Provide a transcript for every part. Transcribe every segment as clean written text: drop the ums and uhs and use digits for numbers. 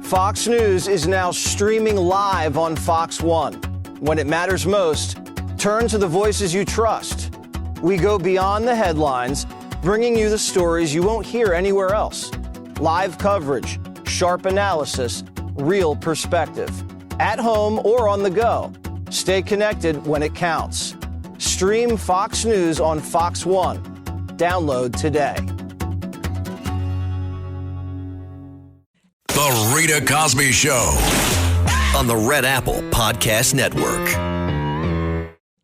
Fox News is now streaming live on Fox One. When it matters most, turn to the voices you trust. We go beyond the headlines, bringing you the stories you won't hear anywhere else. Live coverage, sharp analysis, real perspective. At home or on the go. Stay connected when it counts. Stream Fox News on Fox One. Download today. The Rita Cosby Show on the Red Apple Podcast Network.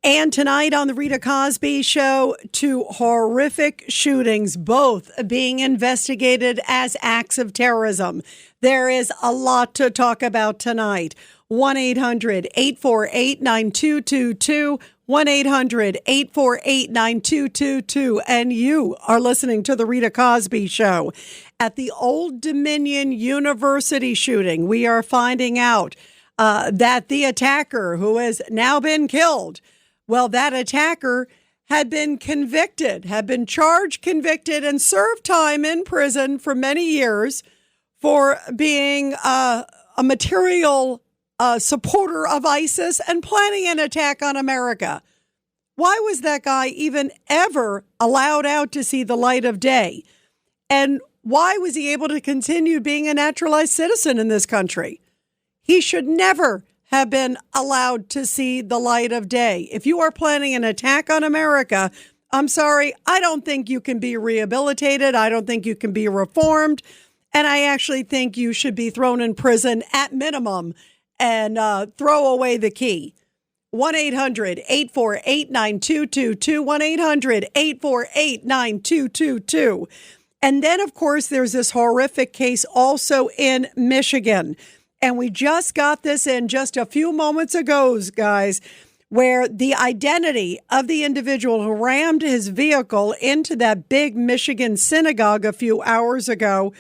And tonight on the Rita Cosby Show, two horrific shootings, both being investigated as acts of terrorism. There is a lot to talk about tonight. 1-800-848-9222, 1-800-848-9222. And you are listening to the Rita Cosby Show. At the Old Dominion University shooting, we are finding out that the attacker, who has now been killed, well, that attacker had been convicted, had been charged, convicted, and served time in prison for many years for being a material supporter of ISIS and planning an attack on America. Why was that guy even ever allowed out to see the light of day? And why was he able to continue being a naturalized citizen in this country? He should never have been allowed to see the light of day. If you are planning an attack on America, I'm sorry, I don't think you can be rehabilitated. I don't think you can be reformed. And I actually think you should be thrown in prison at minimum and throw away the key. 1-800-848-9222, 1-800-848-9222. And then, of course, there's this horrific case also in Michigan. And we just got this in just a few moments ago, guys, where the identity of the individual who rammed his vehicle into that big Michigan synagogue a few hours ago,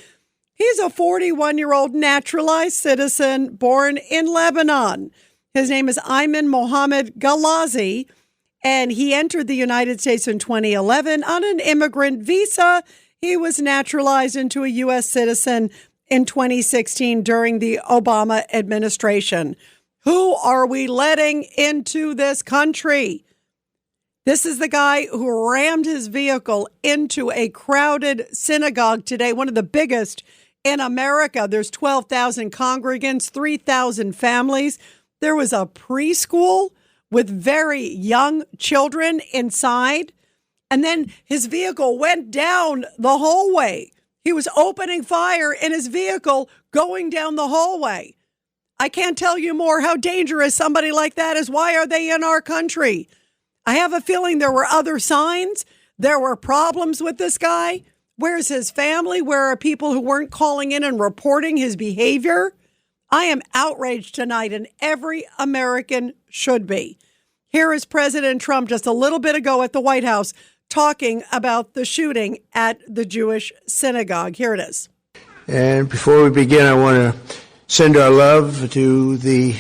he's a 41-year-old naturalized citizen born in Lebanon. His name is Ayman Mohammed Galazi, and he entered the United States in 2011 on an immigrant visa. He was naturalized into a U.S. citizen in 2016 during the Obama administration. Who are we letting into this country? This is the guy who rammed his vehicle into a crowded synagogue today, one of the biggest in America. There's 12,000 congregants, 3,000 families. There was a preschool with very young children inside. And then his vehicle went down the hallway. He was opening fire in his vehicle going down the hallway. I can't tell you more how dangerous somebody like that is. Why are they in our country? I have a feeling there were other signs. There were problems with this guy. Where's his family? Where are people who weren't calling in and reporting his behavior? I am outraged tonight, and every American should be. Here is President Trump just a little bit ago at the White House talking about the shooting at the Jewish synagogue. Here it is. And before we begin, I want to send our love to the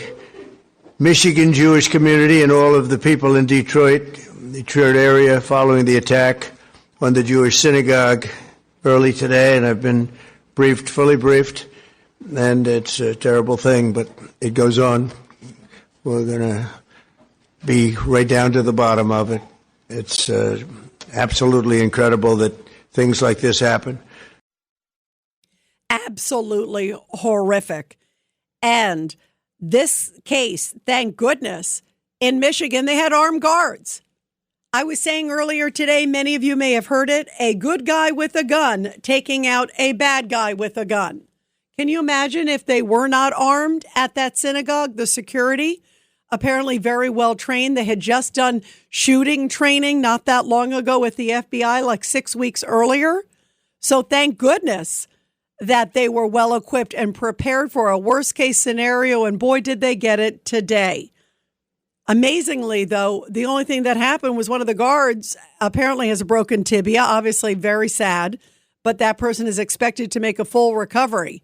Michigan Jewish community and all of the people in Detroit area following the attack on the Jewish synagogue early today. And I've been fully briefed, and it's a terrible thing, but it goes on. We're going to be right down to the bottom of it. It's absolutely incredible that things like this happen. Absolutely horrific. And this case, thank goodness, in Michigan, they had armed guards. I was saying earlier today, many of you may have heard it, a good guy with a gun taking out a bad guy with a gun. Can you imagine if they were not armed at that synagogue? The security, apparently very well trained. They had just done shooting training not that long ago with the FBI, like 6 weeks earlier. So thank goodness that they were well equipped and prepared for a worst case scenario. And boy, did they get it today. Amazingly, though, the only thing that happened was one of the guards apparently has a broken tibia, obviously very sad, but that person is expected to make a full recovery.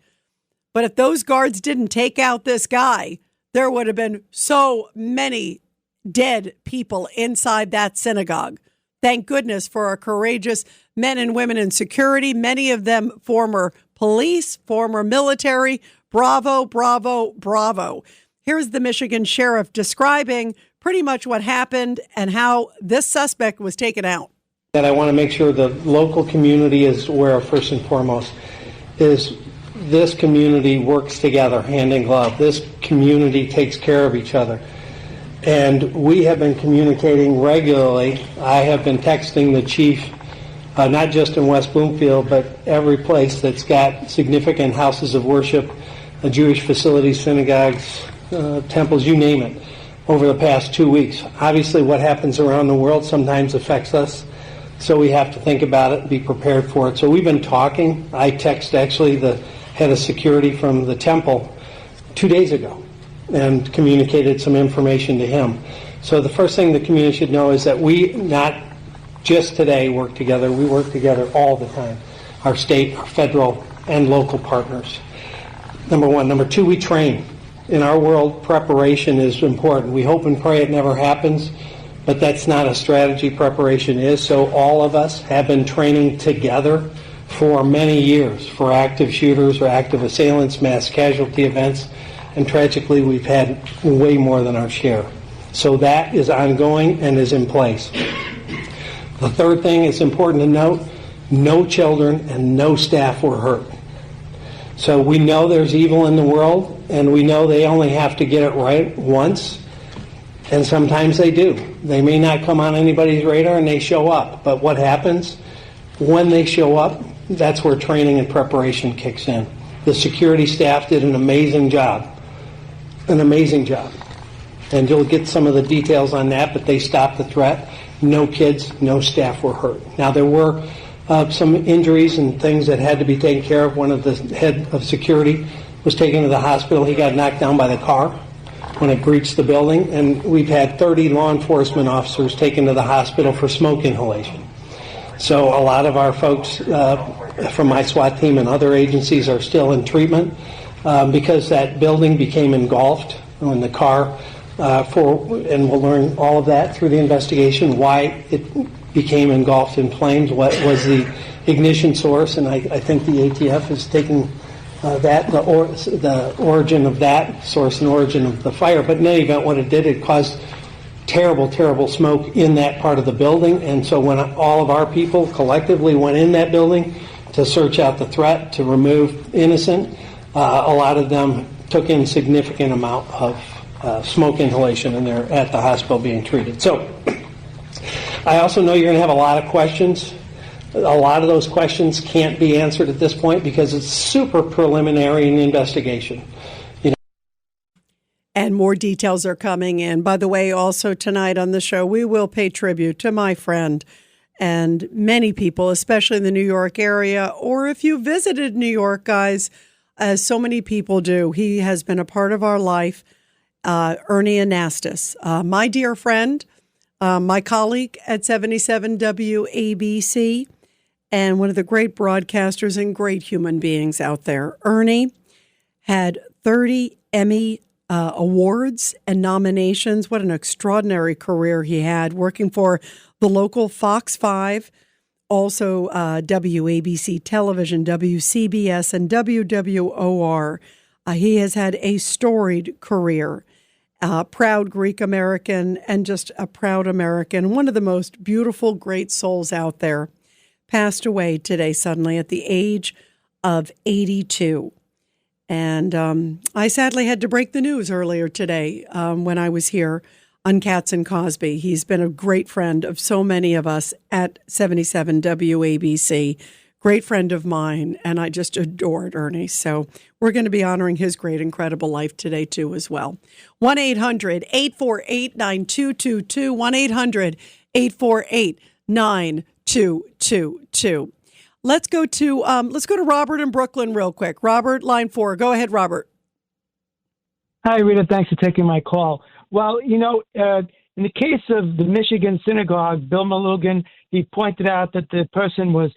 But if those guards didn't take out this guy, there would have been so many dead people inside that synagogue. Thank goodness for our courageous men and women in security, many of them former police, former military, Bravo, bravo, bravo. Here's the Michigan sheriff describing pretty much what happened and how this suspect was taken out. That I want to make sure the local community is aware of first and foremost is this community works together hand in glove. This community takes care of each other. And we have been communicating regularly. I have been texting the chief, not just in West Bloomfield, but every place that's got significant houses of worship, Jewish facilities, synagogues, temples, you name it, over the past 2 weeks. Obviously, what happens around the world sometimes affects us, so we have to think about it and be prepared for it. So we've been talking. I texted actually the head of security from the temple 2 days ago and communicated some information to him. So the first thing the community should know is that we, not just today, work together. We work together all the time, our state, our federal, and local partners. Number one. Number two, we train. In our world, preparation is important. We hope and pray it never happens, but that's not a strategy. Preparation is. So all of us have been training together for many years for active shooters or active assailants, mass casualty events, and tragically we've had way more than our share. So that is ongoing and is in place. The third thing is important to note, no children and no staff were hurt. So we know there's evil in the world, and we know they only have to get it right once, and sometimes they do. They may not come on anybody's radar and they show up, but what happens when they show up, that's where training and preparation kicks in. The security staff did an amazing job. And you'll get some of the details on that, but they stopped the threat. No kids, no staff were hurt. Now, there were some injuries and things that had to be taken care of. One of the head of security was taken to the hospital. He got knocked down by the car when it breached the building, and we've had 30 law enforcement officers taken to the hospital for smoke inhalation. So a lot of our folks from my SWAT team and other agencies are still in treatment because that building became engulfed when the car, and we'll learn all of that through the investigation, why it became engulfed in flames, what was the ignition source, and I think the ATF is taking the origin of that source and origin of the fire. But in any event, what it did, it caused terrible, terrible smoke in that part of the building. And so when all of our people collectively went in that building to search out the threat, to remove innocent, a lot of them took in significant amount of smoke inhalation, and they're at the hospital being treated. So I also know you're going to have a lot of questions. A lot of those questions can't be answered at this point because it's super preliminary in the investigation. And more details are coming in. By the way, also tonight on the show, we will pay tribute to my friend and many people, especially in the New York area, or if you visited New York, guys, as so many people do. He has been a part of our life, Ernie Anastos, my dear friend, my colleague at 77 WABC, and one of the great broadcasters and great human beings out there. Ernie had 30 Emmy awards and nominations. What an extraordinary career he had, working for the local Fox 5, also WABC Television, WCBS, and WWOR. He has had a storied career. Proud Greek American and just a proud American. One of the most beautiful, great souls out there. Passed away today suddenly at the age of 82. And I sadly had to break the news earlier today when I was here on Katz and Cosby. He's been a great friend of so many of us at 77 WABC. Great friend of mine, and I just adored Ernie. So we're going to be honoring his great, incredible life today, too, as well. 1-800-848-9222, 1-800-848-9222. Let's go to Robert in Brooklyn real quick. Robert, line 4. Go ahead, Robert. Hi, Rita. Thanks for taking my call. Well, in the case of the Michigan synagogue, Bill Malugin, he pointed out that the person was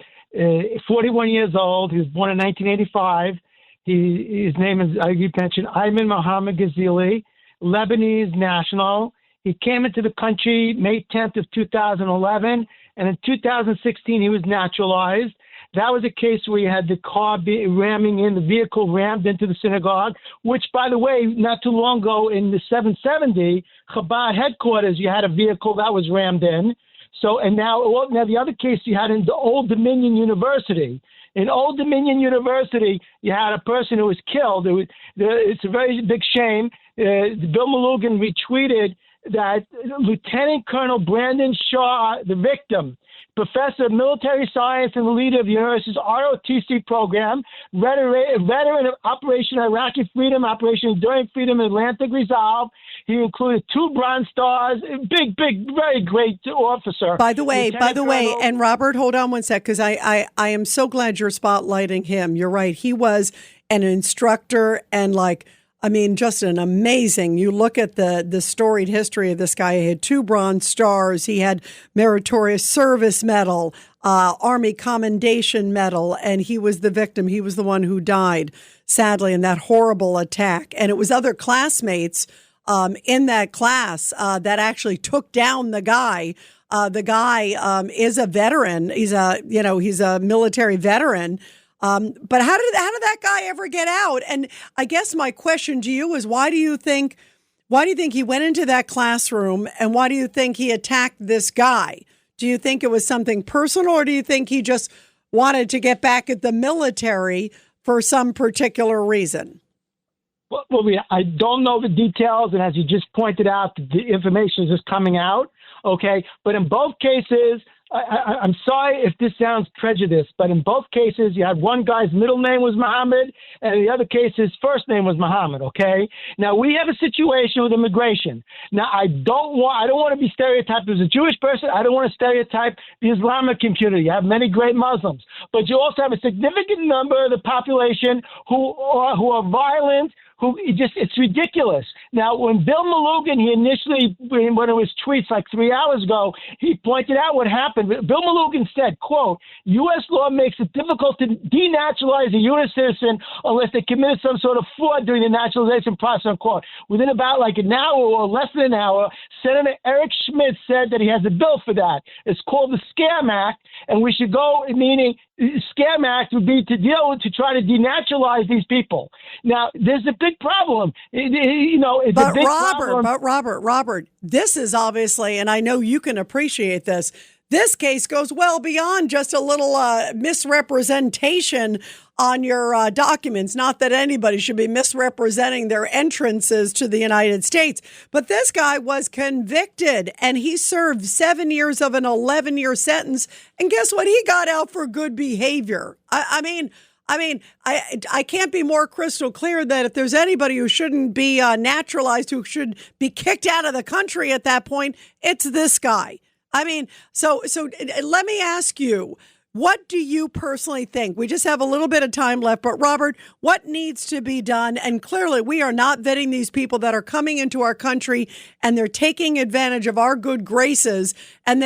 41 years old. He was born in 1985. His name is, you mentioned, Ayman Mohammed Ghazili, Lebanese national. He came into the country May 10th of 2011, and in 2016 he was naturalized. That was a case where you had the car the vehicle rammed into the synagogue, which, by the way, not too long ago in the 770 Chabad headquarters, you had a vehicle that was rammed in. So, and now the other case you had in the Old Dominion University. In Old Dominion University, you had a person who was killed. It's a very big shame. Bill Malugin retweeted that Lieutenant Colonel Brandon Shaw, the victim, professor of military science and the leader of the university's ROTC program, veteran of Operation Iraqi Freedom, Operation Enduring Freedom, Atlantic Resolve. He included 2 Bronze Stars, big, very great officer. By the way, and Robert, hold on one sec, because I am so glad you're spotlighting him. You're right. He was an instructor and just an amazing, you look at the storied history of this guy. He had 2 Bronze Stars. He had Meritorious Service Medal, Army Commendation Medal, and he was the victim. He was the one who died, sadly, in that horrible attack. And it was other classmates in that class that actually took down the guy. The guy is a veteran. He's a military veteran. But how did that guy ever get out? And I guess my question to you is, why do you think he went into that classroom, and why do you think he attacked this guy? Do you think it was something personal, or do you think he just wanted to get back at the military for some particular reason? Well, I don't know the details, and as you just pointed out, the information is just coming out, okay? But in both cases, I'm sorry if this sounds prejudiced, but in both cases, you had one guy's middle name was Muhammad, and in the other case, his first name was Muhammad, okay? Now, we have a situation with immigration. Now, I don't want to be stereotyped as a Jewish person. I don't want to stereotype the Islamic community. You have many great Muslims, but you also have a significant number of the population who are violent, it's ridiculous. Now, when Bill Malugin, he initially, when it was tweets like 3 hours ago, he pointed out what happened. Bill Malugin said, quote, U.S. law makes it difficult to denaturalize a U.S. citizen unless they committed some sort of fraud during the naturalization process, unquote. Within about an hour or less than an hour, Senator Eric Schmidt said that he has a bill for that. It's called the Scam Act, and we should go, meaning Scam Act would be to try to denaturalize these people. Now, there's a big problem. It's a big problem. Robert, this is obviously, and I know you can appreciate this, this case goes well beyond just a little misrepresentation on your documents. Not that anybody should be misrepresenting their entrances to the United States, but this guy was convicted and he served 7 years of an 11-year sentence. And guess what? He got out for good behavior. I mean, I can't be more crystal clear that if there's anybody who shouldn't be naturalized, who should be kicked out of the country at that point, it's this guy. I mean, so let me ask you, what do you personally think? We just have a little bit of time left, but Robert, what needs to be done? And clearly we are not vetting these people that are coming into our country and they're taking advantage of our good graces. And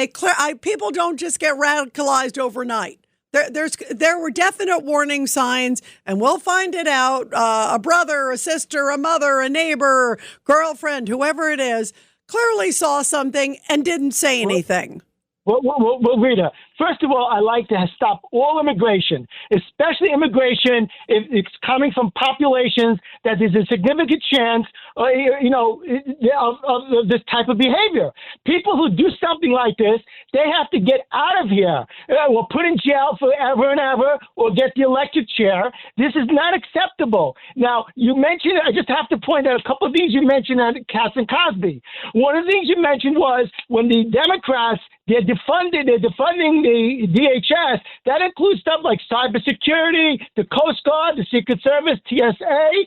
people don't just get radicalized overnight. There were definite warning signs, and we'll find it out. A brother, a sister, a mother, a neighbor, girlfriend, whoever it is, clearly saw something and didn't say anything. Well, Rita, first of all, I like to stop all immigration, especially immigration if it's coming from populations that there's a significant chance, of this type of behavior. People who do something like this, they have to get out of here or put in jail forever and ever or get the electric chair. This is not acceptable. Now, you mentioned, I just have to point out a couple of things you mentioned on Catherine Cosby. One of the things you mentioned was when the Democrats, they're defunding the DHS. That includes stuff like cybersecurity, the Coast Guard, the Secret Service, TSA.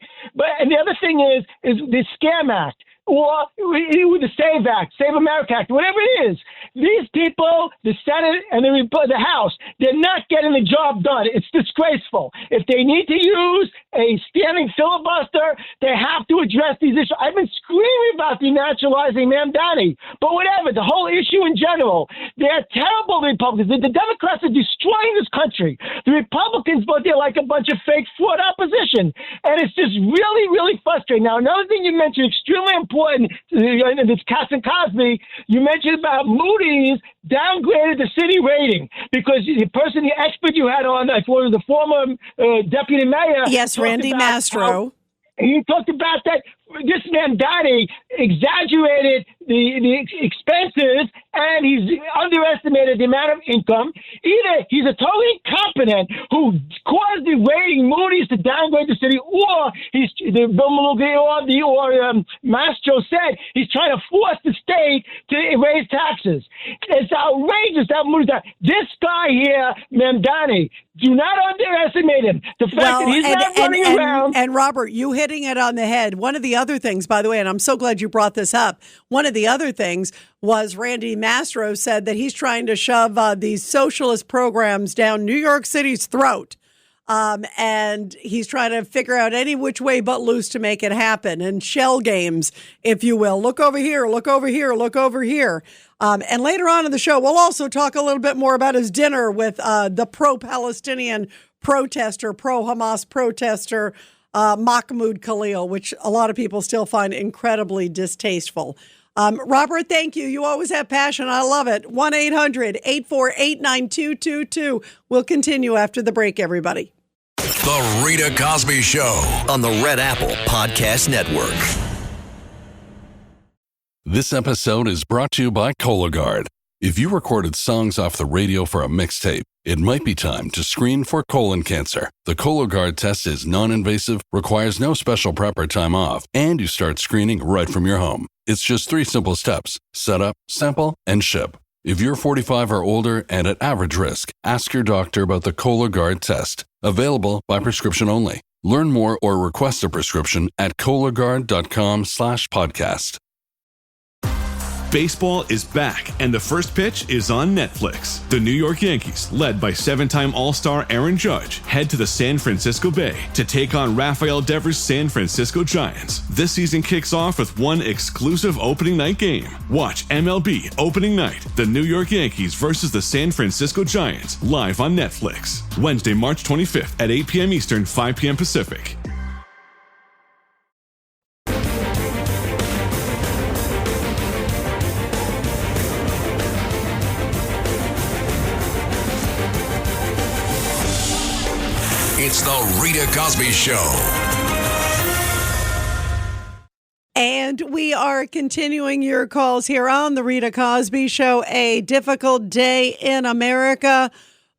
And the other thing is the Scam Act. Or the SAVE Act, Save America Act, whatever it is. These people, the Senate and the House, they're not getting the job done. It's disgraceful. If they need to use a standing filibuster, they have to address these issues. I've been screaming about denaturalizing Mamdani, but whatever, the whole issue in general, they're terrible Republicans. The Democrats are destroying this country. The Republicans, but they're like a bunch of fake fraud opposition. And it's just really, really frustrating. Now, another thing you mentioned, extremely important, important, and it's Cosby, you mentioned about Moody's downgraded the city rating because the expert you had on, I thought it was the former deputy mayor. Yes, Randy Mastro. He talked about that this man, Donnie, exaggerated the expenses and he's underestimated the amount of income. Either he's a totally incompetent who caused the rating Moody's to downgrade the city, or Mastro said he's trying to force the state to raise taxes. It's outrageous that Moody's. This guy here, Mamdani, do not underestimate him. The fact that he's not running around. And Robert, you hitting it on the head. One of the other things, by the way, and I'm so glad you brought this up, one of the other things was Randy Mastro said that he's trying to shove these socialist programs down New York City's throat. And he's trying to figure out any which way but loose to make it happen. And shell games, if you will. Look over here, look over here, look over here. And later on in the show, we'll also talk a little bit more about his dinner with the pro-Palestinian protester, pro-Hamas protester, Mahmoud Khalil, which a lot of people still find incredibly distasteful. Robert, thank you. You always have passion. I love it. 1-800-848-9222. We'll continue after the break, everybody. The Rita Cosby Show on the Red Apple Podcast Network. This episode is brought to you by Cologuard. If you recorded songs off the radio for a mixtape, it might be time to screen for colon cancer. The Cologuard test is non-invasive, requires no special prep or time off, and you start screening right from your home. It's just 3 simple steps: set up, sample, and ship. If you're 45 or older and at average risk, ask your doctor about the Cologuard test. Available by prescription only. Learn more or request a prescription at Cologuard.com/podcast. Baseball is back, and the first pitch is on Netflix. The New York Yankees, led by 7-time All-Star Aaron Judge, head to the San Francisco Bay to take on Rafael Devers' San Francisco Giants. This season kicks off with one exclusive opening night game. Watch MLB Opening Night, the New York Yankees versus the San Francisco Giants, live on Netflix. Wednesday, March 25th at 8 p.m. Eastern, 5 p.m. Pacific. It's the Rita Cosby Show. And we are continuing your calls here on the Rita Cosby Show. A difficult day in America.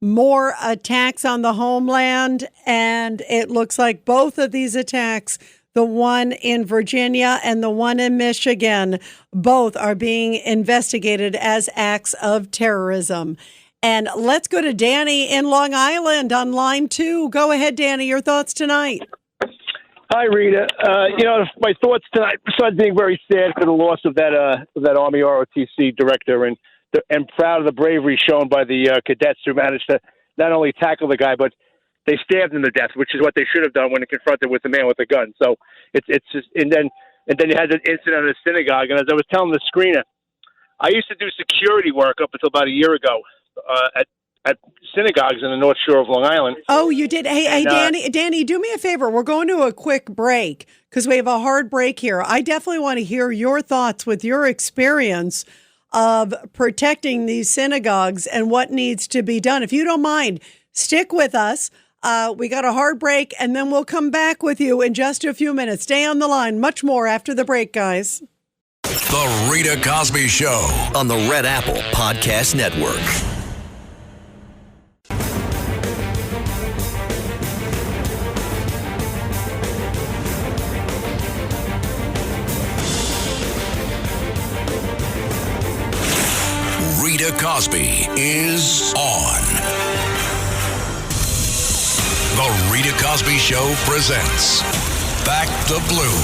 More attacks on the homeland. And it looks like both of these attacks, the one in Virginia and the one in Michigan, both are being investigated as acts of terrorism. And let's go to Danny in Long Island on line 2. Go ahead, Danny. Your thoughts tonight. Hi, Rita. My thoughts tonight, besides being very sad for the loss of that Army ROTC director, and proud of the bravery shown by the cadets who managed to not only tackle the guy, but they stabbed him to death, which is what they should have done when confronted with the man with the gun. So it's just, and then you had the incident at a synagogue. And as I was telling the screener, I used to do security work up until about a year ago. At synagogues in the North Shore of Long Island. Oh, you did? Hey, Danny, do me a favor. We're going to a quick break because we have a hard break here. I definitely want to hear your thoughts with your experience of protecting these synagogues and what needs to be done. If you don't mind, stick with us. We got a hard break, and then we'll come back with you in just a few minutes. Stay on the line. Much more after the break, guys. The Rita Cosby Show on the Red Apple Podcast Network. Rita Cosby is on. The Rita Cosby Show presents Back the Blue.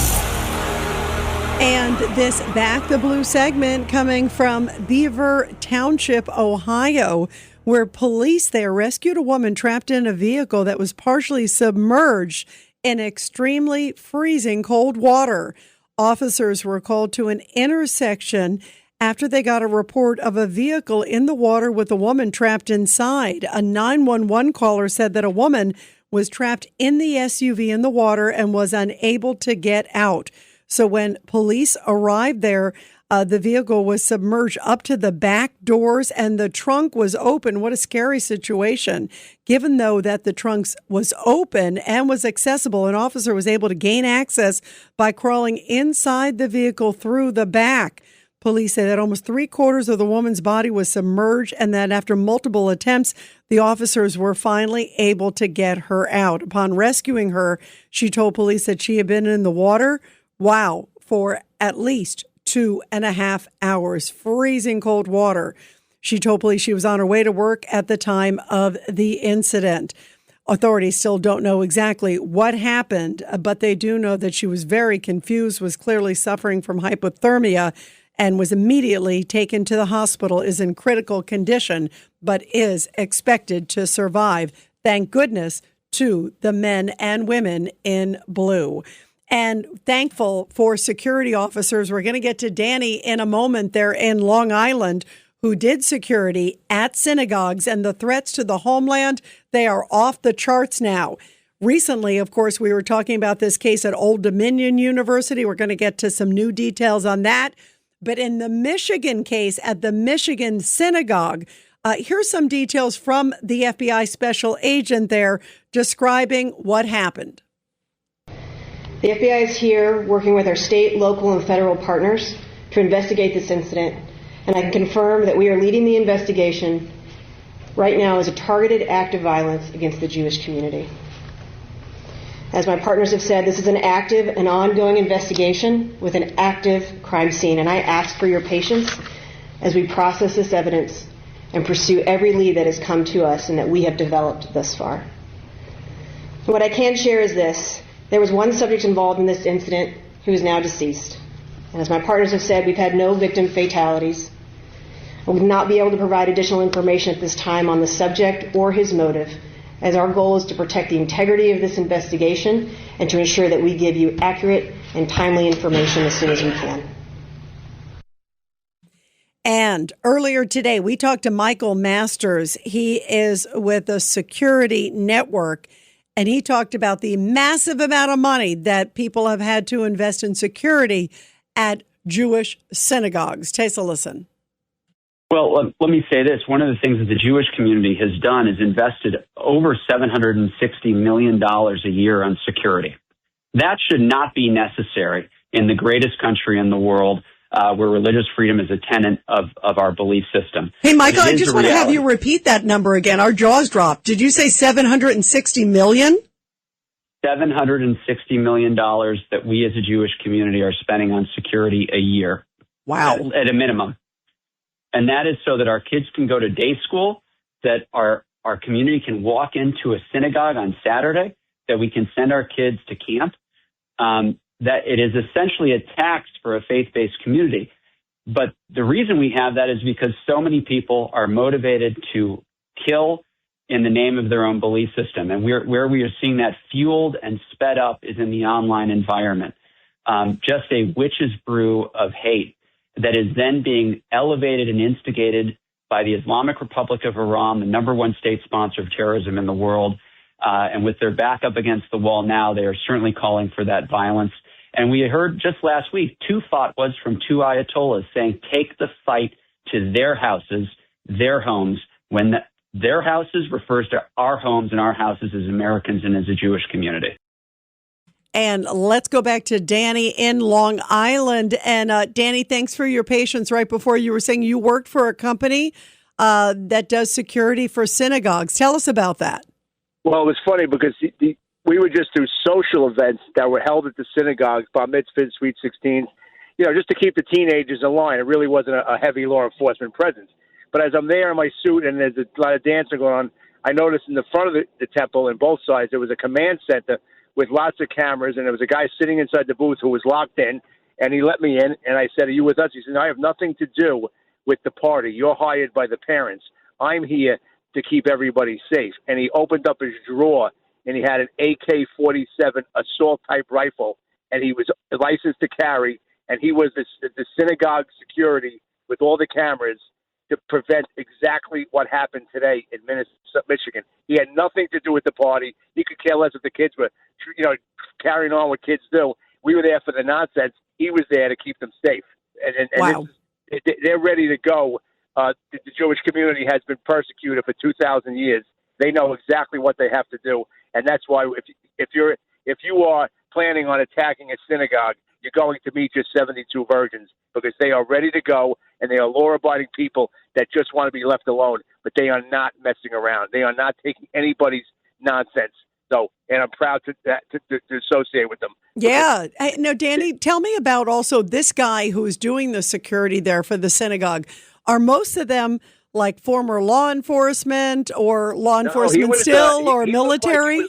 And this Back the Blue segment coming from Beaver Township, Ohio, where police there rescued a woman trapped in a vehicle that was partially submerged in extremely freezing cold water. Officers were called to an intersection after they got a report of a vehicle in the water with a woman trapped inside. A 911 caller said that a woman was trapped in the SUV in the water and was unable to get out. So when police arrived there, the vehicle was submerged up to the back doors and the trunk was open. What a scary situation. Given, though, that the trunk was open and was accessible, an officer was able to gain access by crawling inside the vehicle through the back. Police say that almost 3/4 of the woman's body was submerged and that after multiple attempts, the officers were finally able to get her out. Upon rescuing her, she told police that she had been in the water, for at least 2.5 hours, freezing cold water. She told police she was on her way to work at the time of the incident. Authorities still don't know exactly what happened, but they do know that she was very confused, was clearly suffering from hypothermia, and was immediately taken to the hospital, is in critical condition, but is expected to survive. Thank goodness to the men and women in blue. And thankful for security officers. We're going to get to Danny in a moment there in Long Island, who did security at synagogues, and the threats to the homeland, they are off the charts now. Recently, of course, we were talking about this case at Old Dominion University. We're going to get to some new details on that. But in the Michigan case at the Michigan synagogue, here's some details from the FBI special agent there describing what happened. The FBI is here working with our state, local, and federal partners to investigate this incident, and I can confirm that we are leading the investigation right now as a targeted act of violence against the Jewish community. As my partners have said, this is an active and ongoing investigation with an active crime scene, and I ask for your patience as we process this evidence and pursue every lead that has come to us and that we have developed thus far. What I can share is this. There was one subject involved in this incident who is now deceased. And as my partners have said, we've had no victim fatalities. We will not be able to provide additional information at this time on the subject or his motive, as our goal is to protect the integrity of this investigation and to ensure that we give you accurate and timely information as soon as we can. And earlier today, we talked to Michael Masters. He is with the Security Network. And he talked about the massive amount of money that people have had to invest in security at Jewish synagogues. Take a listen. Well, let me say this. One of the things that the Jewish community has done is invested over $760 million a year on security. That should not be necessary in the greatest country in the world, where religious freedom is a tenet of our belief system. Hey, Michael, I just want to have you repeat that number again. Our jaws dropped. Did you say 760 million? $760 million that we as a Jewish community are spending on security a year. Wow. At a minimum. And that is so that our kids can go to day school, that our community can walk into a synagogue on Saturday, that we can send our kids to camp, that it is essentially a tax for a faith-based community. But the reason we have that is because so many people are motivated to kill in the name of their own belief system. And where we are seeing that fueled and sped up is in the online environment. Just a witch's brew of hate that is then being elevated and instigated by the Islamic Republic of Iran, the number one state sponsor of terrorism in the world. And with their back up against the wall now, they are certainly calling for that violence. And we heard just last week 2 fatwas from 2 ayatollahs saying, take the fight to their houses, their homes, when their houses refers to our homes and our houses as Americans and as a Jewish community. And let's go back to Danny in Long Island. And Danny, thanks for your patience. Right before, you were saying you worked for a company that does security for synagogues. Tell us about that. Well, it was funny because we would just do social events that were held at the synagogues, bar mitzvahs, sweet 16s, just to keep the teenagers in line. It really wasn't a heavy law enforcement presence. But as I'm there in my suit and there's a lot of dancing going on, I noticed in the front of the temple, on both sides, there was a command center with lots of cameras, and there was a guy sitting inside the booth who was locked in, and he let me in, and I said, are you with us? He said, no, I have nothing to do with the party. You're hired by the parents. I'm here to keep everybody safe. And he opened up his drawer, and he had an AK-47 assault-type rifle, and he was licensed to carry, and he was the synagogue security with all the cameras to prevent exactly what happened today in Michigan. He had nothing to do with the party. He could care less if the kids were, carrying on what kids do. we were there for the nonsense. He was there to keep them safe. And wow. They're ready to go. The Jewish community has been persecuted for 2,000 years. They know exactly what they have to do, and that's why if you are planning on attacking a synagogue, you're going to meet your 72 virgins, because they are ready to go, and they are law-abiding people that just want to be left alone, but they are not messing around. They are not taking anybody's nonsense. So, and I'm proud to associate with them. Yeah. No, Danny, tell me about also this guy who is doing the security there for the synagogue. Are most of them like former law enforcement or law enforcement or military?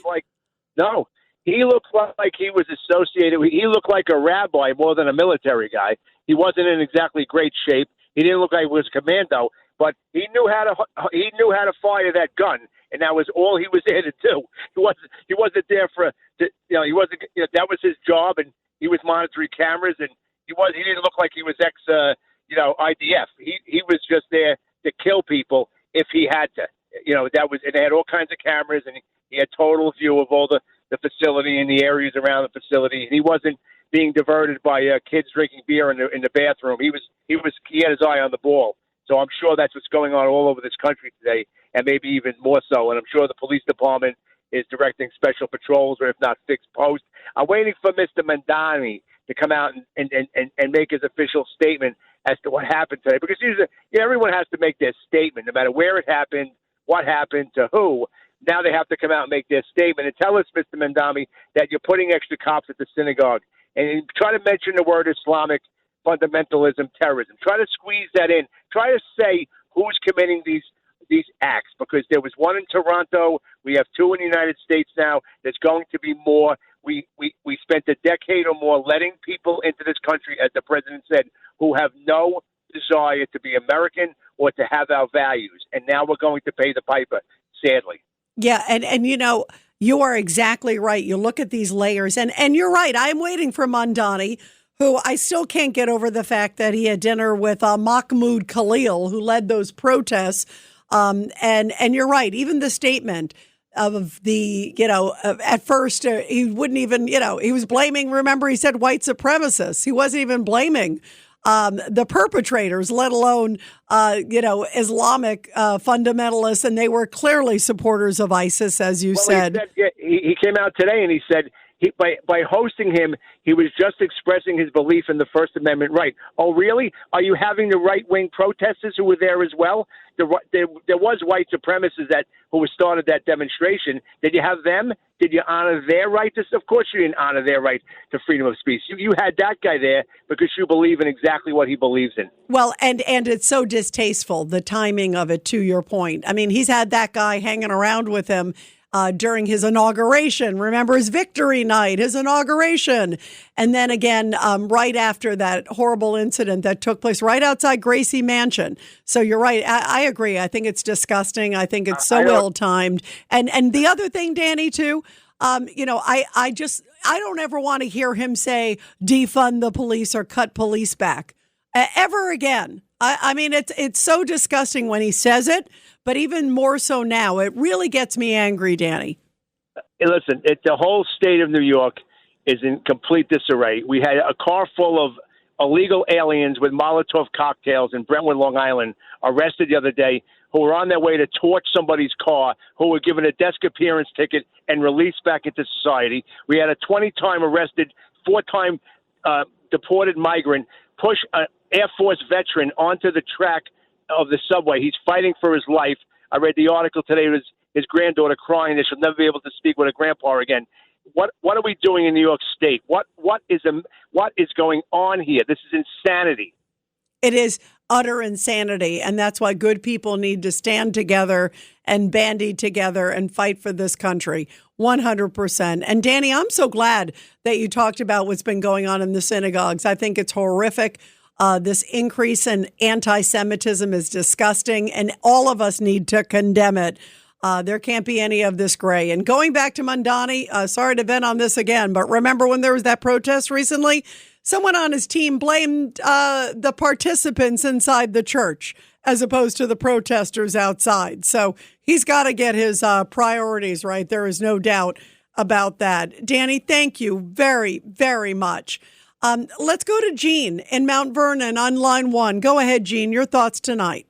No, he looked like he was associated. He looked like a rabbi more than a military guy. He wasn't in exactly great shape. He didn't look like he was a commando, but he knew how to fire that gun, and that was all he was there to do. He wasn't there he wasn't. That was his job, and he was monitoring cameras, and he didn't look like he was IDF. He was just there to kill people if he had to. And they had all kinds of cameras, and he had total view of all the facility and the areas around the facility. And he wasn't being diverted by kids drinking beer in the bathroom. He had his eye on the ball. So I'm sure that's what's going on all over this country today, and maybe even more so. And I'm sure the police department is directing special patrols, or if not fixed posts. I'm waiting for Mr. Mandani to come out and make his official statement as to what happened today, because everyone has to make their statement, no matter where it happened, what happened, to who. Now they have to come out and make their statement and tell us, Mr. Mandami, that you're putting extra cops at the synagogue, and try to mention the word Islamic fundamentalism, terrorism. Try to squeeze that in. Try to say who's committing these acts, because there was one in Toronto. We have two in the United States now. There's going to be more. We spent a decade or more letting people into this country, as the president said, who have no desire to be American or to have our values. And now we're going to pay the piper, sadly. Yeah, and you are exactly right. You look at these layers, and you're right. I'm waiting for Mandani, who I still can't get over the fact that he had dinner with Mahmoud Khalil, who led those protests. And you're right. Even the statement of the, at first he wouldn't even, he was blaming, remember, he said white supremacists. He wasn't even blaming the perpetrators, let alone, Islamic fundamentalists. And they were clearly supporters of ISIS, as you said. He came out today and he said, by hosting him, he was just expressing his belief in the First Amendment right. Oh, really? Are you having the right-wing protesters who were there as well? There was white supremacists who started that demonstration. Did you have them? Did you honor their right? Of course you didn't honor their right to freedom of speech. You had that guy there because you believe in exactly what he believes in. Well, and it's so distasteful, the timing of it, to your point. I mean, he's had that guy hanging around with him during his inauguration. Remember his victory night, his inauguration. And then again, right after that horrible incident that took place right outside Gracie Mansion. So you're right. I agree. I think it's disgusting. I think it's so ill-timed. And the other thing, Danny, too, I don't ever want to hear him say defund the police or cut police back ever again. I mean, it's so disgusting when he says it, but even more so now. It really gets me angry, Danny. Listen, the whole state of New York is in complete disarray. We had a car full of illegal aliens with Molotov cocktails in Brentwood, Long Island, arrested the other day, who were on their way to torch somebody's car, who were given a desk appearance ticket and released back into society. We had a 20-time arrested, 4-time deported migrant push an Air Force veteran onto the track of the subway. He's fighting for his life. I read the article today. It was his granddaughter crying that she'll never be able to speak with her grandpa again. What are we doing in New York State? What is going on here? This is insanity. It is utter insanity, and that's why good people need to stand together and bandy together and fight for this country, 100%. And Danny, I'm so glad that you talked about what's been going on in the synagogues. I think it's horrific. This increase in anti-Semitism is disgusting, and all of us need to condemn it. There can't be any of this gray. And going back to Mandani, sorry to vent on this again, but remember when there was that protest recently? Someone on his team blamed the participants inside the church as opposed to the protesters outside. So he's got to get his priorities right. There is no doubt. about that. Danny, thank you very, very much. Let's go to Jean in Mount Vernon on line 1. Go ahead, Jean. Your thoughts tonight.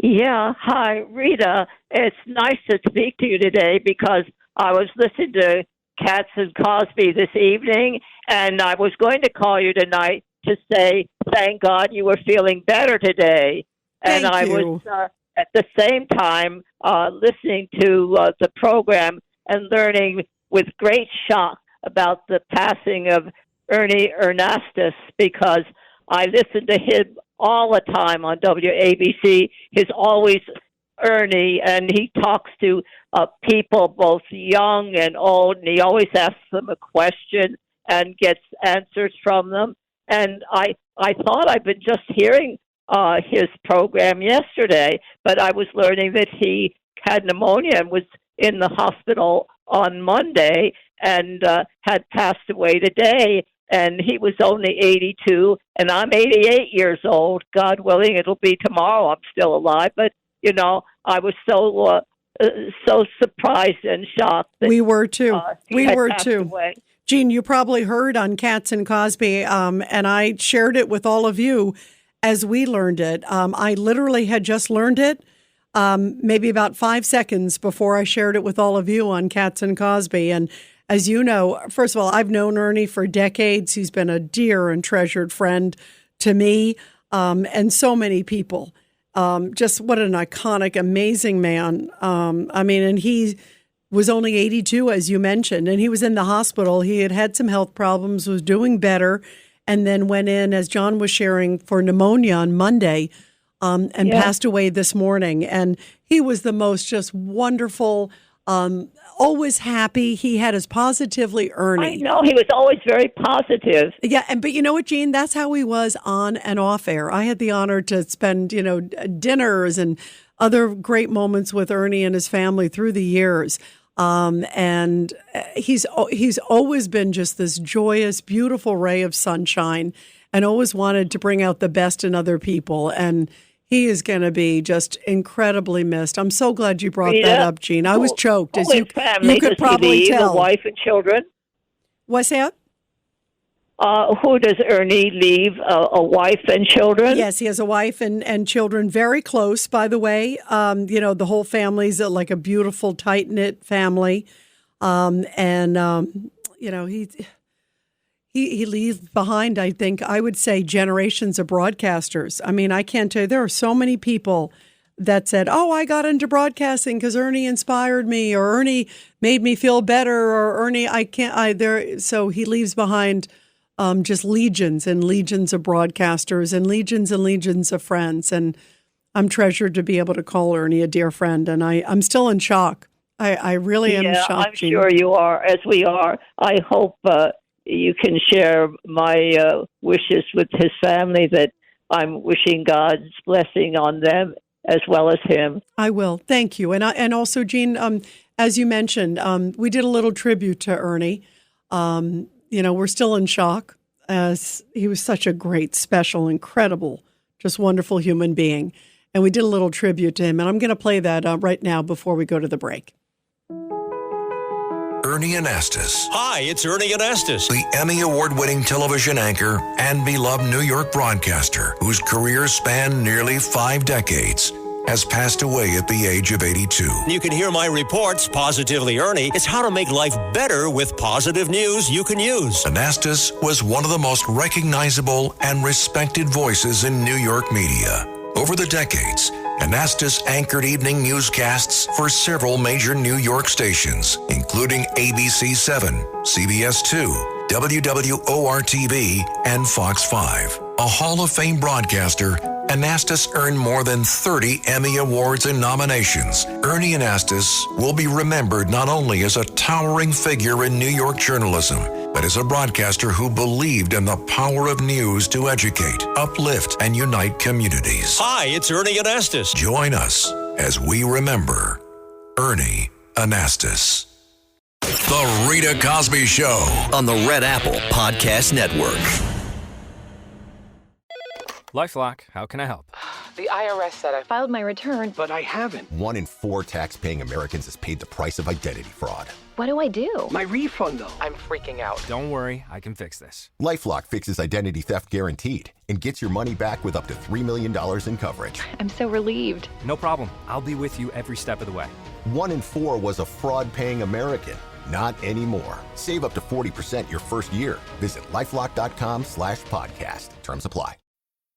Yeah. Hi, Rita. It's nice to speak to you today because I was listening to Katz and Cosby this evening, and I was going to call you tonight to say, thank God you were feeling better today. And Thank I you. was at the same time listening to the program and learning with great shock about the passing of Ernie Anastos, because I listen to him all the time on WABC. He's always Ernie, and he talks to people both young and old, and he always asks them a question and gets answers from them. And I thought I'd been just hearing his program yesterday, but I was learning that he had pneumonia and was in the hospital on Monday and had passed away today. And he was only 82, and I'm 88 years old. God willing, it'll be tomorrow. I'm still alive. But, you know, I was so surprised and shocked. That, we were too. We were too. Away. Jean, you probably heard on Katz and Cosby, and I shared it with all of you as we learned it. I literally had just learned it maybe about 5 seconds before I shared it with all of you on Katz and Cosby. And as you know, first of all, I've known Ernie for decades. He's been a dear and treasured friend to me and so many people. Just what an iconic, amazing man. I mean, and he was only 82, as you mentioned, and he was in the hospital. He had some health problems, was doing better, and then went in, as John was sharing, for pneumonia on Monday and passed away this morning. And he was the most just wonderful, always happy. He had his positively Ernie. I know, he was always very positive. Yeah, but you know what, Jean? That's how he was on and off air. I had the honor to spend, dinners and other great moments with Ernie and his family through the years. And he's always been just this joyous, beautiful ray of sunshine, and always wanted to bring out the best in other people. And he is going to be just incredibly missed. I'm so glad you brought that up, Jean. I was choked, as you could probably tell. A wife and children. What's that? Who does Ernie leave? A wife and children? Yes, he has a wife and children, very close, by the way. The whole family's like a beautiful, tight-knit family. He leaves behind, I think, I would say, generations of broadcasters. I mean, I can't tell you, there are so many people that said, oh, I got into broadcasting because Ernie inspired me, or Ernie made me feel better, or Ernie, so he leaves behind just legions and legions of broadcasters and legions of friends. And I'm treasured to be able to call Ernie a dear friend. And I'm still in shock. I really am shocked. I'm sure you are, as we are. I hope you can share my wishes with his family, that I'm wishing God's blessing on them as well as him. I will. Thank you. And also, Jean, as you mentioned, we did a little tribute to Ernie. We're still in shock, as he was such a great, special, incredible, just wonderful human being. And we did a little tribute to him. And I'm going to play that right now before we go to the break. Ernie Anastos. Hi, it's Ernie Anastos. The Emmy Award-winning television anchor and beloved New York broadcaster, whose career spanned nearly 5 decades, has passed away at the age of 82. You can hear my reports, Positively Ernie. It's how to make life better with positive news you can use. Anastos was one of the most recognizable and respected voices in New York media. Over the decades, Anastos anchored evening newscasts for several major New York stations, including ABC 7, CBS 2, WWOR-TV, and Fox 5. A Hall of Fame broadcaster, Anastos earned more than 30 Emmy Awards and nominations. Ernie Anastos will be remembered not only as a towering figure in New York journalism, but as a broadcaster who believed in the power of news to educate, uplift, and unite communities. Hi, it's Ernie Anastos. Join us as we remember Ernie Anastos. The Rita Cosby Show on the Red Apple Podcast Network. LifeLock, how can I help? The IRS said I filed my return, but I haven't. 1 in 4 tax-paying Americans has paid the price of identity fraud. What do I do? My refund, though. I'm freaking out. Don't worry, I can fix this. LifeLock fixes identity theft guaranteed and gets your money back with up to $3 million in coverage. I'm so relieved. No problem. I'll be with you every step of the way. 1 in 4 was a fraud-paying American. Not anymore. Save up to 40% your first year. Visit LifeLock.com/podcast. Terms apply.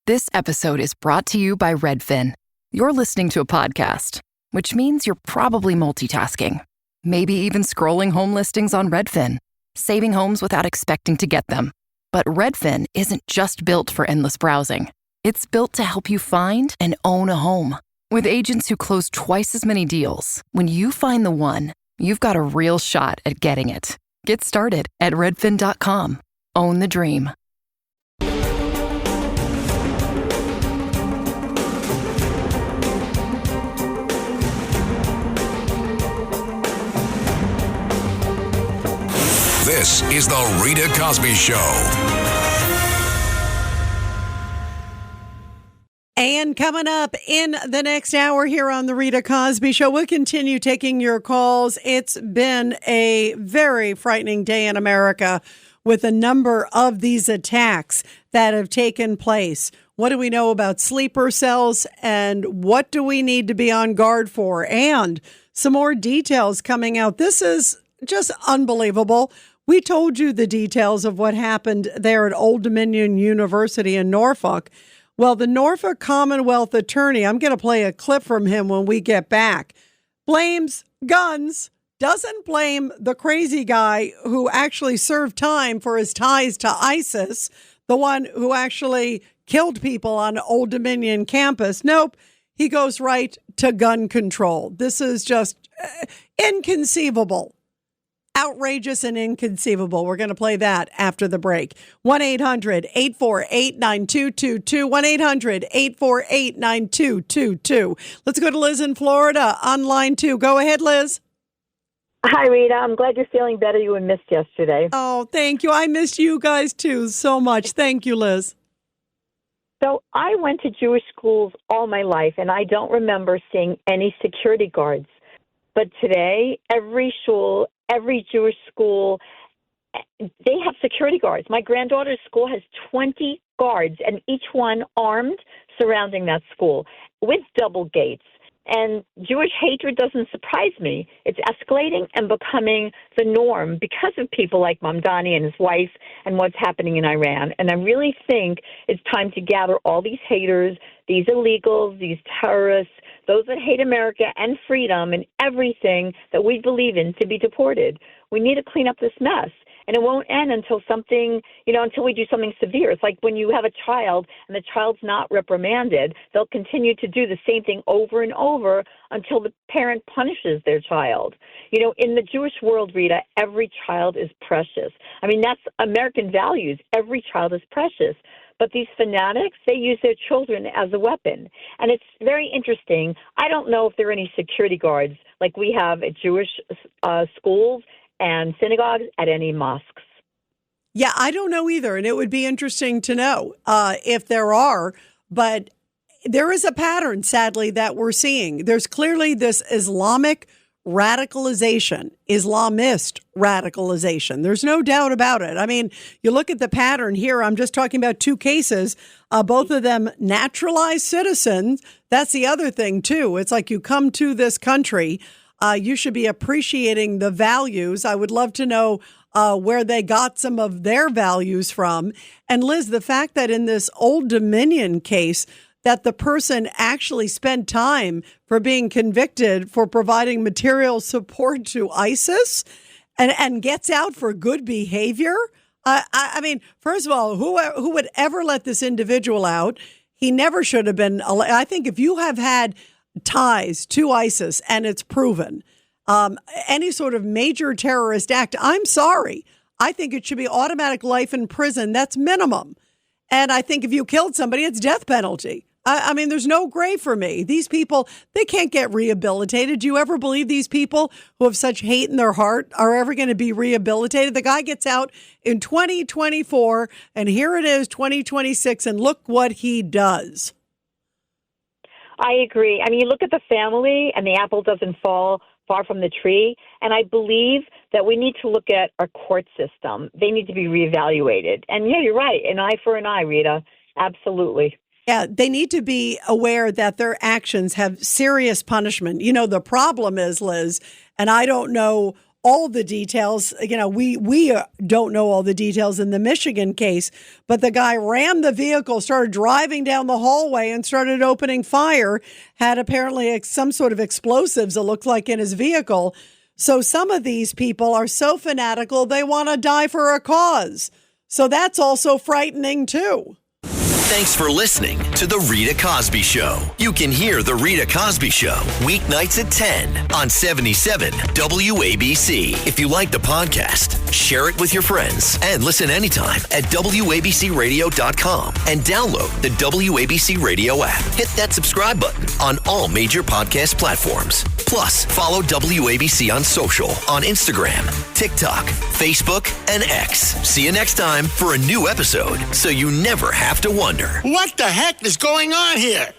This episode is brought to you by Redfin. You're listening to a podcast, which means you're probably multitasking. Maybe even scrolling home listings on Redfin, saving homes without expecting to get them. But Redfin isn't just built for endless browsing. It's built to help you find and own a home. With agents who close twice as many deals, when you find the one, you've got a real shot at getting it. Get started at redfin.com. Own the dream. This is the Rita Cosby Show. And coming up in the next hour here on the Rita Cosby Show, we'll continue taking your calls. It's been a very frightening day in America with a number of these attacks that have taken place. What do we know about sleeper cells, and what do we need to be on guard for? And some more details coming out. This is just unbelievable. We told you the details of what happened there at Old Dominion University in Norfolk. Well, the Norfolk Commonwealth attorney, I'm going to play a clip from him when we get back, blames guns, doesn't blame the crazy guy who actually served time for his ties to ISIS, the one who actually killed people on Old Dominion campus. Nope, he goes right to gun control. This is just inconceivable. Outrageous and inconceivable. We're going to play that after the break. 1-800-848-9222. 1-800-848-9222. Let's go to Liz in Florida on line 2. Go ahead, Liz. Hi, Rita. I'm glad you're feeling better. You were missed yesterday. Oh, thank you. I missed you guys, too, so much. Thank you, Liz. So I went to Jewish schools all my life, and I don't remember seeing any security guards. But today, every Jewish school, they have security guards. My granddaughter's school has 20 guards, and each one armed, surrounding that school with double gates. And Jewish hatred doesn't surprise me. It's escalating and becoming the norm because of people like Mamdani and his wife and what's happening in Iran. And I really think it's time to gather all these haters, these illegals, these terrorists, those that hate America and freedom and everything that we believe in, to be deported. We need to clean up this mess. And it won't end until until we do something severe. It's like when you have a child and the child's not reprimanded, they'll continue to do the same thing over and over until the parent punishes their child. In the Jewish world, Rita, every child is precious. I mean, that's American values. Every child is precious. But these fanatics, they use their children as a weapon. And it's very interesting. I don't know if there are any security guards like we have at Jewish schools and synagogues at any mosques. Yeah, I don't know either. And it would be interesting to know if there are. But there is a pattern, sadly, that we're seeing. There's clearly this Islamic radicalization, Islamist radicalization. There's no doubt about it. I mean, you look at the pattern here. I'm just talking about 2 cases, both of them naturalized citizens. That's the other thing, too. It's like you come to this country, you should be appreciating the values. I would love to know where they got some of their values from. And Liz, the fact that in this Old Dominion case, that the person actually spent time for being convicted for providing material support to ISIS and gets out for good behavior. I mean, first of all, who would ever let this individual out? He never should have been. I think if you have had ties to ISIS and it's proven any sort of major terrorist act, I'm sorry. I think it should be automatic life in prison. That's minimum. And I think if you killed somebody, it's death penalty. I mean, there's no gray for me. These people, they can't get rehabilitated. Do you ever believe these people who have such hate in their heart are ever going to be rehabilitated? The guy gets out in 2024, and here it is, 2026, and look what he does. I agree. I mean, you look at the family, and the apple doesn't fall far from the tree. And I believe that we need to look at our court system. They need to be reevaluated. And yeah, you're right. An eye for an eye, Rita. Absolutely. Yeah, they need to be aware that their actions have serious punishment. You know, the problem is, Liz, and I don't know all the details. You know, we don't know all the details in the Michigan case, but the guy rammed the vehicle, started driving down the hallway and started opening fire, had apparently some sort of explosives, it looked like, in his vehicle. So some of these people are so fanatical, they want to die for a cause. So that's also frightening too. Thanks for listening to The Rita Cosby Show. You can hear The Rita Cosby Show weeknights at 10 on 77 WABC. If you like the podcast, share it with your friends and listen anytime at WABCRadio.com and download the WABC Radio app. Hit that subscribe button on all major podcast platforms. Plus, follow WABC on social on Instagram, TikTok, Facebook, and X. See you next time for a new episode so you never have to wonder. What the heck is going on here?